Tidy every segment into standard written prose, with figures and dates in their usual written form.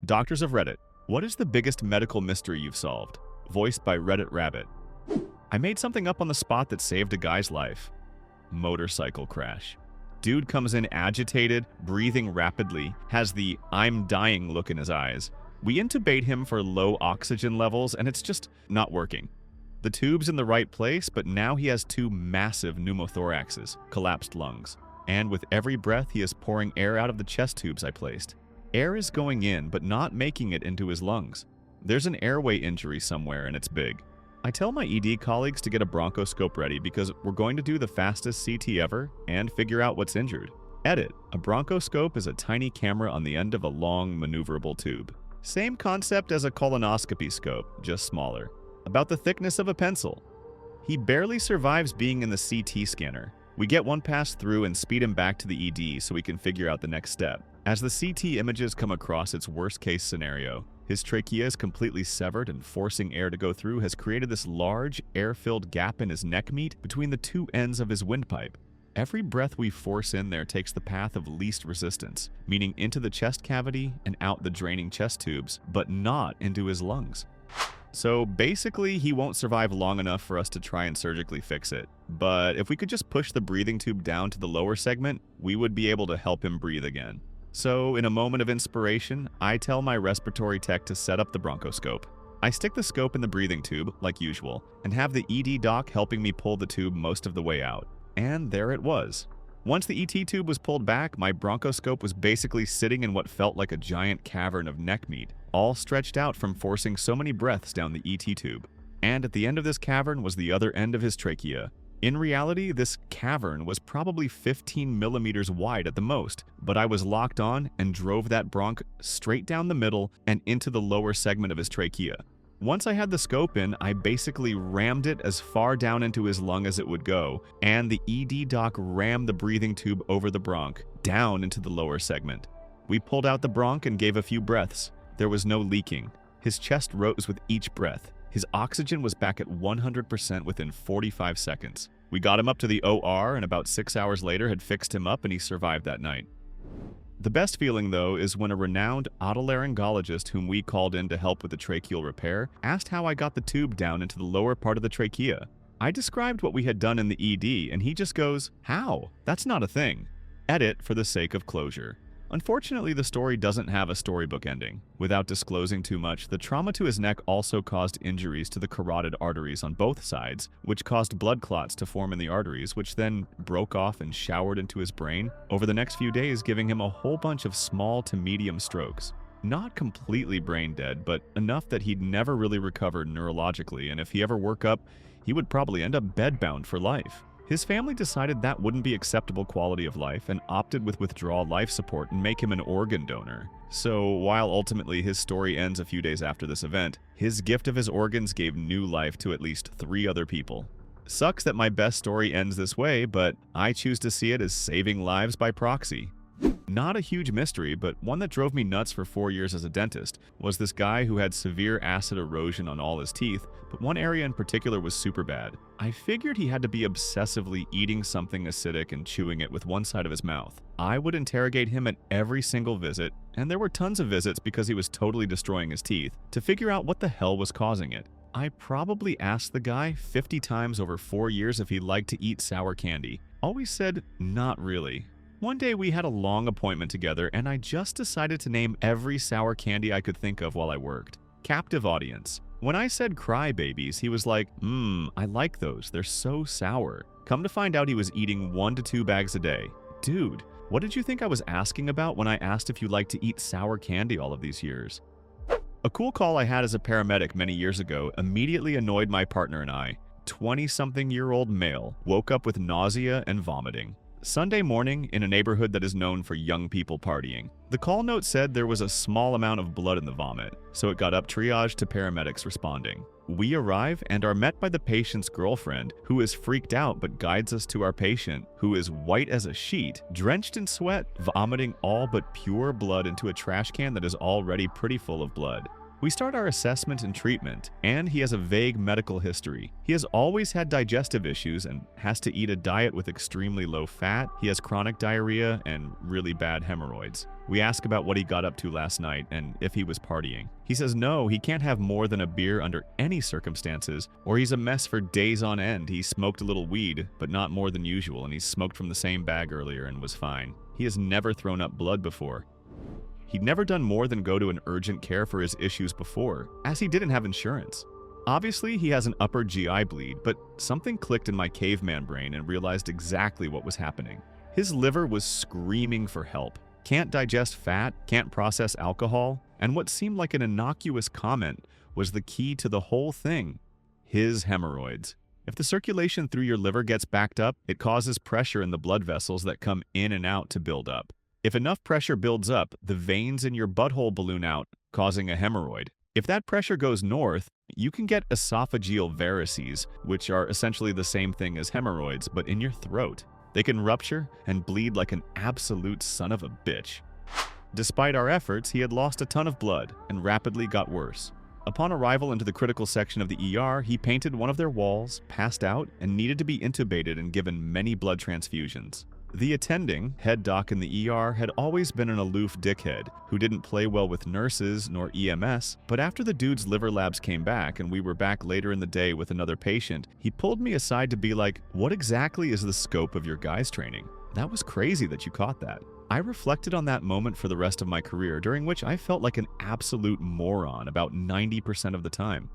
Doctors of Reddit, what is the biggest medical mystery you've solved? Voiced by Reddit Rabbit. I made something up on the spot that saved a guy's life. Motorcycle crash. Dude comes in agitated, breathing rapidly, has the "I'm dying" look in his eyes. We intubate him for low oxygen levels and it's just not working. The tube's in the right place, but now he has two massive pneumothoraxes, collapsed lungs. And with every breath, he is pouring air out of the chest tubes I placed. Air is going in, but not making it into his lungs. There's an airway injury somewhere, and it's big. I tell my ED colleagues to get a bronchoscope ready because we're going to do the fastest CT ever and figure out what's injured. Edit: a bronchoscope is a tiny camera on the end of a long, maneuverable tube. Same concept as a colonoscopy scope, just smaller. About the thickness of a pencil. He barely survives being in the CT scanner. We get one pass through and speed him back to the ED so we can figure out the next step. As the CT images come across its worst-case scenario, his trachea is completely severed and forcing air to go through has created this large, air-filled gap in his neck meat between the two ends of his windpipe. Every breath we force in there takes the path of least resistance, meaning into the chest cavity and out the draining chest tubes, but not into his lungs. So basically, he won't survive long enough for us to try and surgically fix it. But if we could just push the breathing tube down to the lower segment, we would be able to help him breathe again. So in a moment of inspiration, I tell my respiratory tech to set up the bronchoscope. I stick the scope in the breathing tube, like usual, and have the ED doc helping me pull the tube most of the way out. And there it was. Once the ET tube was pulled back, my bronchoscope was basically sitting in what felt like a giant cavern of neck meat, all stretched out from forcing so many breaths down the ET tube. And at the end of this cavern was the other end of his trachea. In reality, this cavern was probably 15 millimeters wide at the most, but I was locked on and drove that bronch straight down the middle and into the lower segment of his trachea. Once I had the scope in, I basically rammed it as far down into his lung as it would go, and the ED doc rammed the breathing tube over the bronch, down into the lower segment. We pulled out the bronch and gave a few breaths. There was no leaking. His chest rose with each breath. His oxygen was back at 100% within 45 seconds. We got him up to the OR and about 6 hours later had fixed him up and he survived that night. The best feeling, though, is when a renowned otolaryngologist whom we called in to help with the tracheal repair asked how I got the tube down into the lower part of the trachea. I described what we had done in the ED and he just goes, "How? That's not a thing." Edit for the sake of closure. Unfortunately, the story doesn't have a storybook ending. Without disclosing too much, the trauma to his neck also caused injuries to the carotid arteries on both sides, which caused blood clots to form in the arteries, which then broke off and showered into his brain over the next few days, giving him a whole bunch of small to medium strokes. Not completely brain dead, but enough that he'd never really recovered neurologically, and if he ever woke up, he would probably end up bedbound for life. His family decided that wouldn't be acceptable quality of life and opted with withdrawal life support and make him an organ donor. So while ultimately his story ends a few days after this event, his gift of his organs gave new life to at least 3 other people. Sucks that my best story ends this way, but I choose to see it as saving lives by proxy. Not a huge mystery, but one that drove me nuts for 4 years as a dentist was this guy who had severe acid erosion on all his teeth, but one area in particular was super bad. I figured he had to be obsessively eating something acidic and chewing it with one side of his mouth. I would interrogate him at every single visit, and there were tons of visits because he was totally destroying his teeth, to figure out what the hell was causing it. I probably asked the guy 50 times over 4 years if he liked to eat sour candy. Always said, not really. One day we had a long appointment together and I just decided to name every sour candy I could think of while I worked. Captive audience. When I said crybabies, he was like, I like those, they're so sour. Come to find out he was eating 1 to 2 bags a day. Dude, what did you think I was asking about when I asked if you like to eat sour candy all of these years? A cool call I had as a paramedic many years ago immediately annoyed my partner and I. 20-something-year-old male woke up with nausea and vomiting. Sunday morning in a neighborhood that is known for young people partying. The call note said there was a small amount of blood in the vomit, so it got up triage to paramedics responding. We arrive and are met by the patient's girlfriend, who is freaked out but guides us to our patient, who is white as a sheet, drenched in sweat, vomiting all but pure blood into a trash can that is already pretty full of blood. We start our assessment and treatment, and he has a vague medical history. He has always had digestive issues and has to eat a diet with extremely low fat. He has chronic diarrhea and really bad hemorrhoids. We ask about what he got up to last night and if he was partying. He says no, he can't have more than a beer under any circumstances, or he's a mess for days on end. He smoked a little weed, but not more than usual, and he smoked from the same bag earlier and was fine. He has never thrown up blood before. He'd never done more than go to an urgent care for his issues before, as he didn't have insurance. Obviously, he has an upper GI bleed, but something clicked in my caveman brain and realized exactly what was happening. His liver was screaming for help. Can't digest fat, can't process alcohol, and what seemed like an innocuous comment was the key to the whole thing: his hemorrhoids. If the circulation through your liver gets backed up, it causes pressure in the blood vessels that come in and out to build up. If enough pressure builds up, the veins in your butthole balloon out, causing a hemorrhoid. If that pressure goes north, you can get esophageal varices, which are essentially the same thing as hemorrhoids, but in your throat. They can rupture and bleed like an absolute son of a bitch. Despite our efforts, he had lost a ton of blood and rapidly got worse. Upon arrival into the critical section of the ER, he painted one of their walls, passed out, and needed to be intubated and given many blood transfusions. The attending, head doc in the ER, had always been an aloof dickhead who didn't play well with nurses nor EMS, but after the dude's liver labs came back and we were back later in the day with another patient, he pulled me aside to be like, "What exactly is the scope of your guys' training? That was crazy that you caught that." I reflected on that moment for the rest of my career, during which I felt like an absolute moron about 90% of the time.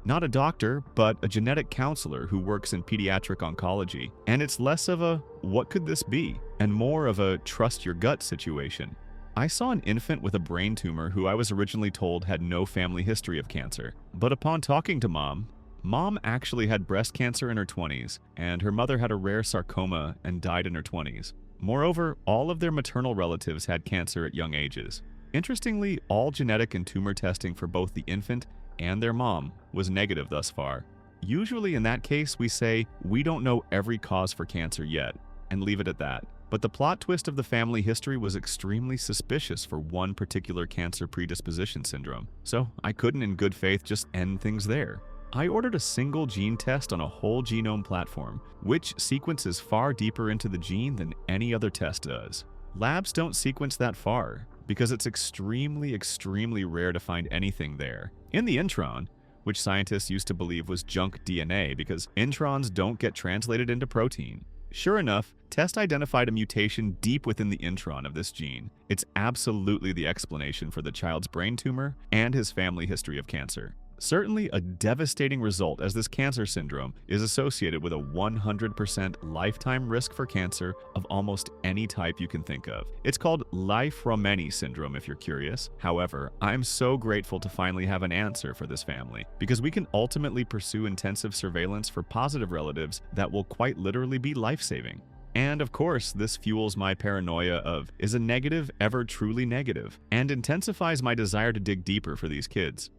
Not a doctor, but a genetic counselor who works in pediatric oncology. And it's less of a, "what could this be?" and more of a trust your gut situation. I saw an infant with a brain tumor who I was originally told had no family history of cancer. But upon talking to Mom actually had breast cancer in her 20s, and her mother had a rare sarcoma and died in her 20s. Moreover, all of their maternal relatives had cancer at young ages. Interestingly, all genetic and tumor testing for both the infant and their mom was negative thus far. Usually in that case, we say, "we don't know every cause for cancer yet," and leave it at that. But the plot twist of the family history was extremely suspicious for one particular cancer predisposition syndrome. So I couldn't in good faith just end things there. I ordered a single gene test on a whole genome platform, which sequences far deeper into the gene than any other test does. Labs don't sequence that far, because it's extremely rare to find anything there. In the intron, which scientists used to believe was junk DNA because introns don't get translated into protein. Sure enough, test identified a mutation deep within the intron of this gene. It's absolutely the explanation for the child's brain tumor and his family history of cancer. Certainly a devastating result, as this cancer syndrome is associated with a 100% lifetime risk for cancer of almost any type you can think of. It's called Life-Romany syndrome if you're curious. However, I'm so grateful to finally have an answer for this family, because we can ultimately pursue intensive surveillance for positive relatives that will quite literally be life-saving. And of course, this fuels my paranoia of, is a negative ever truly negative? And intensifies my desire to dig deeper for these kids.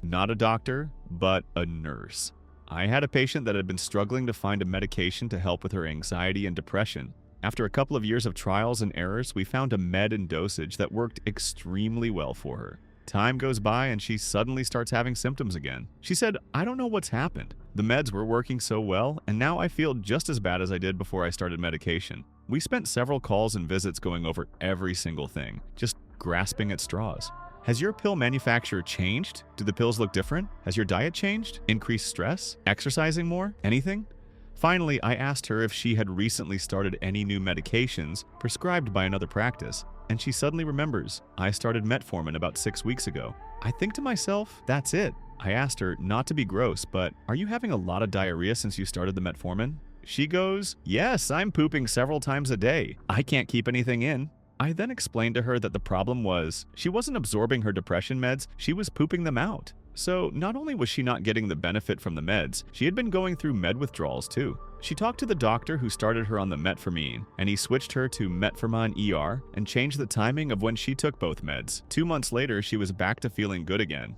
Not a doctor, but a nurse. I had a patient that had been struggling to find a medication to help with her anxiety and depression. After a couple of years of trials and errors, we found a med and dosage that worked extremely well for her. Time goes by and she suddenly starts having symptoms again. She said, "I don't know what's happened. The meds were working so well, and now I feel just as bad as I did before I started medication." We spent several calls and visits going over every single thing, just grasping at straws. Has your pill manufacturer changed? Do the pills look different? Has your diet changed? Increased stress? Exercising more? Anything? Finally, I asked her if she had recently started any new medications prescribed by another practice, and she suddenly remembers, "I started metformin about 6 weeks ago." I think to myself, that's it. I asked her, not to be gross, but "Are you having a lot of diarrhea since you started the metformin?" She goes, "Yes, I'm pooping several times a day. I can't keep anything in." I then explained to her that the problem was, she wasn't absorbing her depression meds, she was pooping them out. So not only was she not getting the benefit from the meds, she had been going through med withdrawals too. She talked to the doctor who started her on the metformin, and he switched her to metformin ER and changed the timing of when she took both meds. 2 months later, she was back to feeling good again.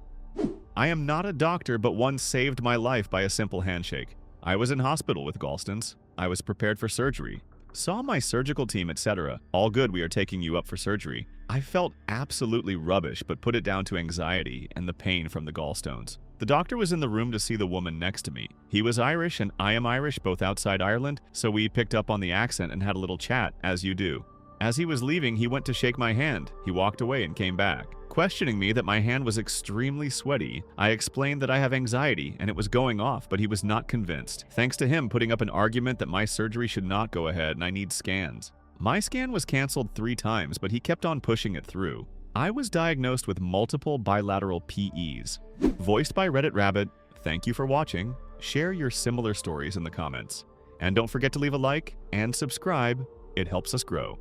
I am not a doctor, but one saved my life by a simple handshake. I was in hospital with gallstones. I was prepared for surgery. Saw my surgical team, etc. "All good, we are taking you up for surgery." I felt absolutely rubbish, but put it down to anxiety and the pain from the gallstones. The doctor was in the room to see the woman next to me. He was Irish and I am Irish, both outside Ireland, so we picked up on the accent and had a little chat, as you do. As he was leaving, he went to shake my hand. He walked away and came back, questioning me that my hand was extremely sweaty. I explained that I have anxiety and it was going off, but he was not convinced, thanks to him putting up an argument that my surgery should not go ahead and I need scans. My scan was canceled 3 times, but he kept on pushing it through. I was diagnosed with multiple bilateral PEs. Voiced by Reddit Rabbit, thank you for watching. Share your similar stories in the comments. And don't forget to leave a like and subscribe. It helps us grow.